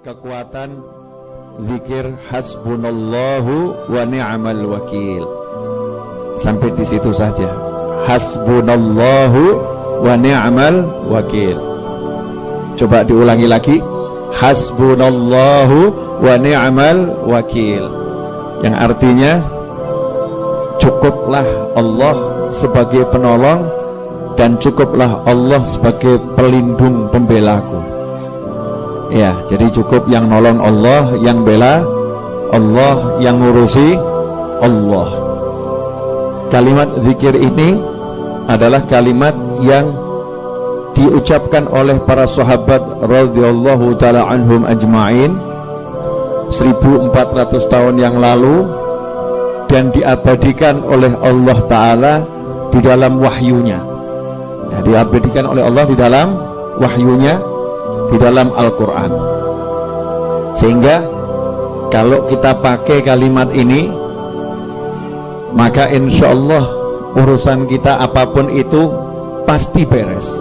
kekuatan zikir hasbunallahu wa ni'mal wakil. Sampai di situ saja. Hasbunallahu wa ni'mal wakil. Coba diulangi lagi. Hasbunallahu wa ni'mal wakil. Yang artinya cukuplah Allah sebagai penolong dan cukuplah Allah sebagai pelindung pembelaku. Ya, jadi cukup yang nolong Allah, yang bela Allah, yang ngurusi Allah. Kalimat zikir ini adalah kalimat yang diucapkan oleh para sahabat radhiyallahu taala anhum ajma'in 1400 tahun yang lalu, dan diabadikan oleh Allah taala di dalam wahyunya. Nah, diabadikan oleh Allah di dalam wahyunya, di dalam Al-Quran. Sehingga kalau kita pakai kalimat ini, maka insya Allah urusan kita apapun itu pasti beres.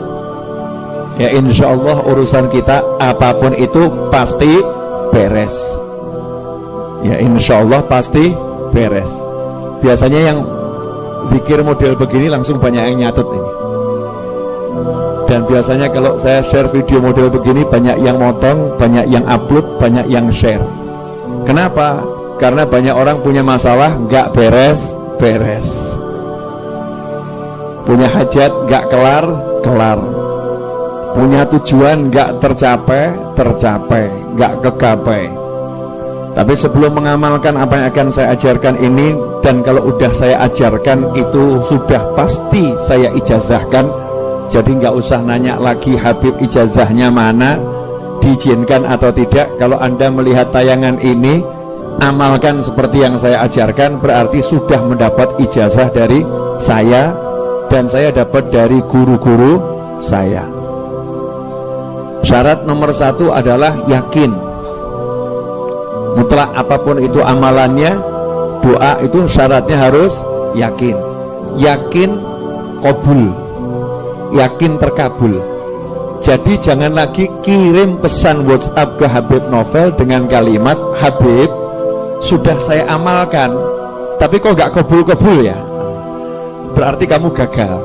Ya, insya Allah urusan kita apapun itu pasti beres. Ya, insya Allah pasti beres. Biasanya yang zikir model begini langsung banyak yang nyatet ini. Dan biasanya kalau saya share video model begini, banyak yang motong, banyak yang upload, banyak yang share. Kenapa? Karena banyak orang punya masalah gak beres-beres, punya hajat gak kelar-kelar, punya tujuan gak tercapai, gak kegapai. Tapi sebelum mengamalkan apa yang akan saya ajarkan ini, dan kalau udah saya ajarkan itu sudah pasti saya ijazahkan. Jadi nggak usah nanya lagi Habib ijazahnya mana, diizinkan atau tidak. Kalau Anda melihat tayangan ini, amalkan seperti yang saya ajarkan, berarti sudah mendapat ijazah dari saya, dan saya dapat dari guru-guru saya. Syarat nomor 1 adalah yakin. Mutlak apapun itu amalannya, doa itu syaratnya harus yakin. Yakin qabul, yakin terkabul. Jadi jangan lagi kirim pesan WhatsApp ke Habib Novel dengan kalimat, Habib sudah saya amalkan tapi kok gak kabul-kabul ya, berarti kamu gagal.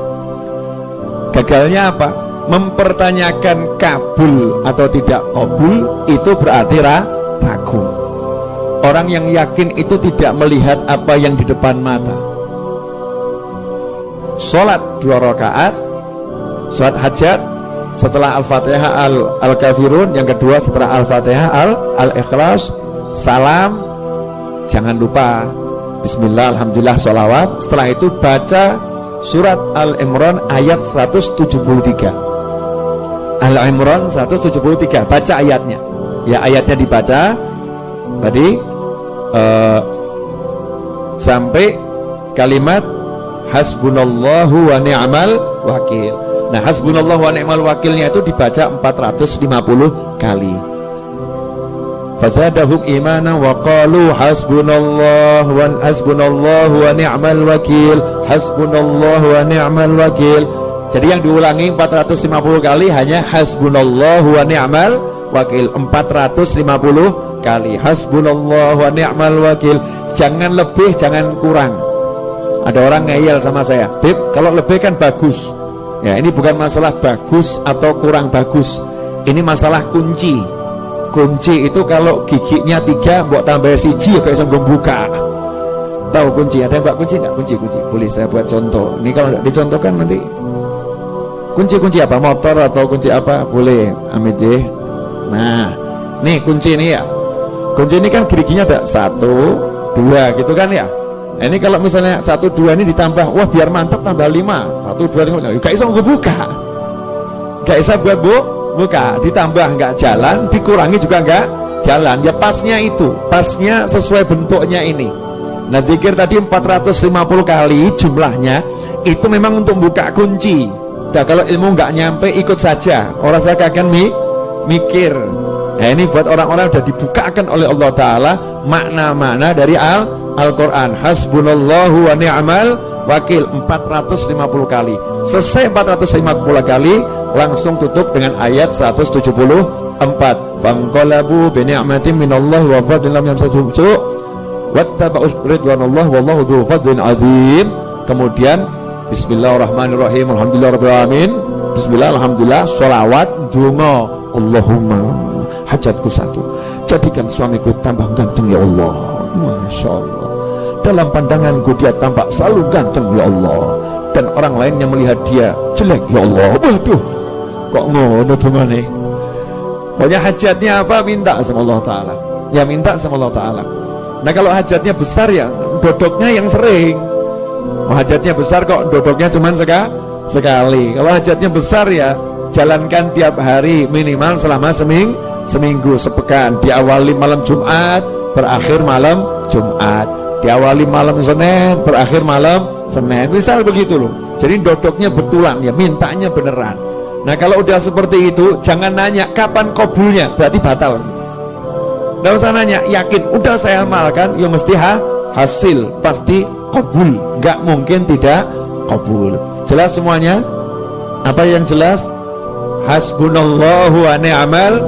Gagalnya apa? Mempertanyakan kabul atau tidak kabul, itu berarti ragu. Orang yang yakin itu tidak melihat apa yang di depan mata. Sholat 2 rakaat, sholat hajat setelah Al-Fatihah Al-Kafirun, yang kedua setelah Al-Fatihah Al-Ikhlas, salam, jangan lupa Bismillah, Alhamdulillah, sholawat. Setelah itu baca surat Al-Imran ayat 173. Al-Imran 173, baca ayatnya. Ya, ayatnya dibaca tadi sampai kalimat hasbunallahu wa ni'mal wakil. Nah, hasbunallahu wa ni'mal wakilnya itu dibaca 450 kali. Fazadahum imanan wa qalu hasbunallahu wa ni'mal wakil, hasbunallahu wa ni'mal wakil. Jadi yang diulangi 450 kali hanya hasbunallahu wa ni'mal wakil, 450 kali hasbunallahu wa ni'mal wakil. Jangan lebih, jangan kurang. Ada orang ngeyel sama saya, Bib, kalau lebih kan bagus. Ya, ini bukan masalah bagus atau kurang bagus, ini masalah kunci. Kunci itu kalau giginya 3 buat tambah 1 ya kayak bisa buka. Tahu kunci? Ada yang buat kunci nggak? Kunci boleh saya buat contoh. Ini kalau dicontohkan nanti kunci apa, motor atau kunci apa boleh, Amit deh. Nah, nih kunci ini ya. Kunci ini kan giginya ada 1, 2 gitu kan ya. Nah, ini kalau misalnya 1, 2 ini ditambah, wah biar mantap tambah 5, 1, 2, 5, gak bisa buka, gak bisa buat buka, ditambah nggak jalan, dikurangi juga nggak jalan. Ya pasnya itu, pasnya sesuai bentuknya ini. Nah, zikir tadi 450 kali jumlahnya itu memang untuk buka kunci. Nah, kalau ilmu nggak nyampe ikut saja, orang saya akan mikir. Nah, ini buat orang-orang sudah dibukakan oleh Allah Ta'ala makna-makna dari Al-Quran. Hasbunallahu wa ni'mal wakil 450 kali. Selesai 450 kali, langsung tutup dengan ayat 174. Fanqalabu bi ni'matin minallahi wa fadlin lam yamsasuhum su' wattaba'u ridwanallah wallahu dzu fadlin 'adzim. Kemudian bismillahirrahmanirrahim, alhamdulillahirabbil alamin. Bismillah, alhamdulillah, sholawat, donga, Allahumma hajatku satu, jadikan suamiku tambah ganteng ya Allah. Masya Allah, dalam pandanganku dia tampak selalu ganteng ya Allah, dan orang lain yang melihat dia jelek ya Allah. Waduh, kok ngono dongane? Pokoknya hajatnya apa, minta sama Allah Ta'ala. Ya minta sama Allah Ta'ala. Nah kalau hajatnya besar ya dodoknya yang sering. Hajatnya besar kok dodoknya cuman sekali. Kalau hajatnya besar ya jalankan tiap hari minimal selama seminggu, sepekan. Diawali malam Jumat, berakhir malam Jumat. Diawali malam Senin, berakhir malam Senin. Misal begitu loh. Jadi dodoknya betulan ya, mintanya beneran. Nah kalau udah seperti itu jangan nanya kapan kabulnya, berarti batal. Nggak usah nanya, yakin udah saya amalkan ya mesti hasil, pasti kabul, nggak mungkin tidak kabul. Jelas semuanya? Apa yang jelas? Hasbunallahu wa ni'mal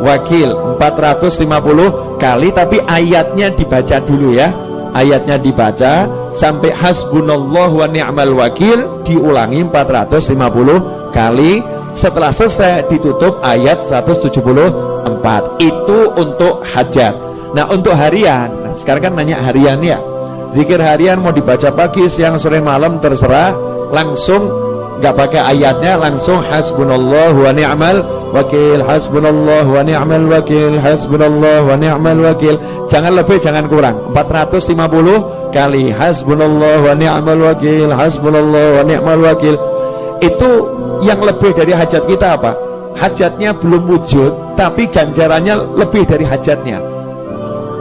wakil 450 kali, tapi ayatnya dibaca dulu ya. Ayatnya dibaca sampai hasbunallahu wa ni'mal wakil, diulangi 450 kali. Setelah selesai ditutup ayat 174. Itu untuk hajat. Nah untuk harian, nah, sekarang kan nanya harian ya. Zikir harian mau dibaca pagi, siang, sore, malam terserah. Langsung nggak pakai ayatnya, langsung hasbunallahu wa ni'mal wakil, hasbunallahu wa ni'mal wakil, hasbunallahu wa ni'mal wakil. Jangan lebih, jangan kurang. 450 kali hasbunallahu wa ni'mal wakil, hasbunallahu wa ni'mal wakil. Itu yang lebih dari hajat kita apa? Hajatnya belum wujud, tapi ganjarannya lebih dari hajatnya.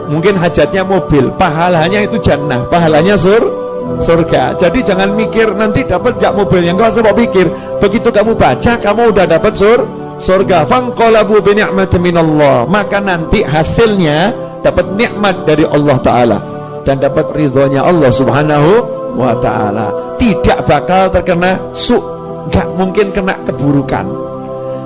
Mungkin hajatnya mobil, pahalanya itu jannah, pahalanya surga. Jadi jangan mikir nanti dapat gak mobilnya, enggak usah pikir. Begitu kamu baca, kamu udah dapat surga. Fanqalabu bi ni'matin minallah, maka nanti hasilnya dapat nikmat dari Allah Ta'ala dan dapat ridhonya Allah Subhanahu wa Ta'ala. Tidak bakal terkena gak mungkin kena keburukan.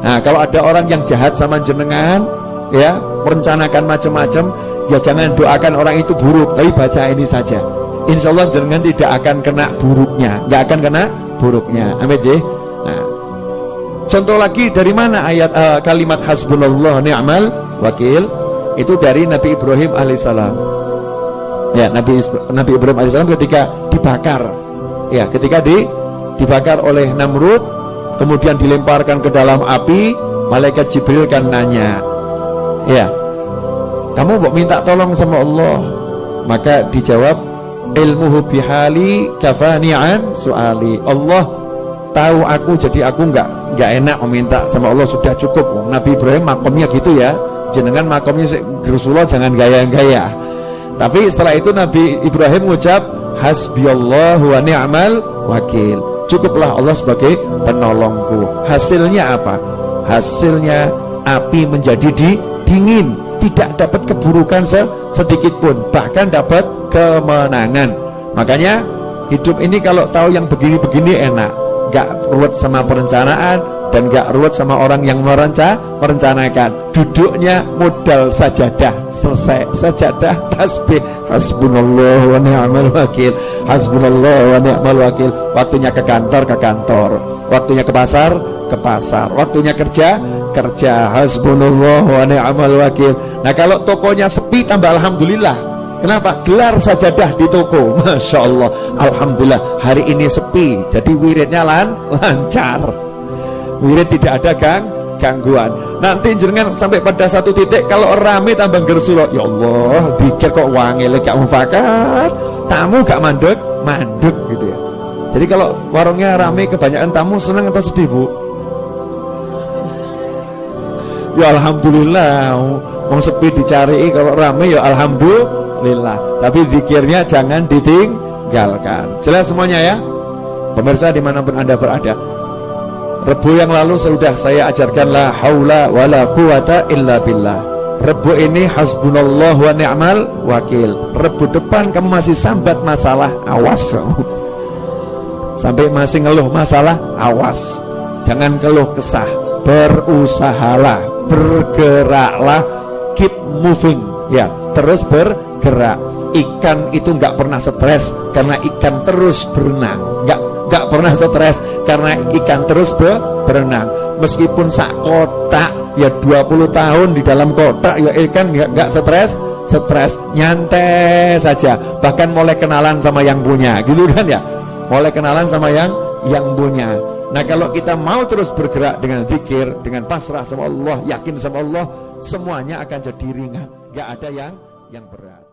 Nah kalau ada orang yang jahat sama jenengan ya, merencanakan macam-macam, ya jangan doakan orang itu buruk, tapi baca ini saja, insya Allah jenengan tidak akan kena buruknya, gak akan kena buruknya. Amin. Nah, contoh lagi dari mana ayat kalimat hasbunallah ni'mal wakil? Itu dari Nabi Ibrahim alaihissalam. Ya, Nabi Ibrahim alaihissalam ketika dibakar, ya ketika dibakar oleh Namrud, kemudian dilemparkan ke dalam api, malaikat Jibril kan nanya, ya kamu mau minta tolong sama Allah? Maka dijawab, ilmuhu bihali kafani'an su'ali. Allah tahu aku, jadi aku nggak enak meminta sama Allah, sudah cukup. Nabi Ibrahim makomnya gitu ya, jenengan makomnya Rasulullah jangan gaya-gaya. Tapi setelah itu Nabi Ibrahim mengucap hasbiyallahu wa ni'mal wakil, cukuplah Allah sebagai penolongku. Hasilnya apa? Hasilnya api menjadi dingin, tidak dapat keburukan sedikit pun, bahkan dapat kemenangan. Makanya hidup ini kalau tahu yang begini-begini enak, gak ruwet sama perencanaan dan gak ruwet sama orang yang merencanakan. Duduknya modal sajadah, selesai sajadah, tasbih, hasbunallahu wa ni'mal wakil, hasbunallahu wa ni'mal wakil. Waktunya ke kantor, waktunya ke pasar, waktunya kerja, hasbunallahu wa ni'mal wakil. Nah kalau tokonya sepi tambah alhamdulillah. Kenapa? Gelar sajadah di toko, Masya Allah, alhamdulillah hari ini sepi, jadi wiridnya lancar, wirid tidak ada gangguan. Nanti jenengan sampai pada satu titik kalau rame tambah gersulo, ya Allah dikir kok wangile gak mufakat, tamu gak mandek gitu ya. Jadi kalau warungnya rame kebanyakan tamu, senang atau sedih Bu? Ya alhamdulillah, mau sepi dicari, kalau rame ya alhamdulillah. Tapi zikirnya jangan ditinggalkan. Jelas semuanya ya pemirsa dimanapun Anda berada. Rebu yang lalu sudah saya ajarkan la haula wala quwata illa billah. Rebu ini hasbunallah wa ni'mal wakil. Rebu depan kamu masih sambat masalah, awas. Sampai masih ngeluh masalah, awas. Jangan keluh kesah, berusahalah, bergeraklah, keep moving, ya, terus bergerak. Ikan itu nggak pernah stres karena ikan terus berenang, nggak pernah stres karena ikan terus berenang. Meskipun sak kotak ya 20 tahun di dalam kotak ya ikan nggak stres, nyantai saja. Bahkan mulai kenalan sama yang punya, gitu kan ya, mulai kenalan sama yang punya. Nah kalau kita mau terus bergerak dengan zikir, dengan pasrah sama Allah, yakin sama Allah, semuanya akan jadi ringan, nggak ada yang berat.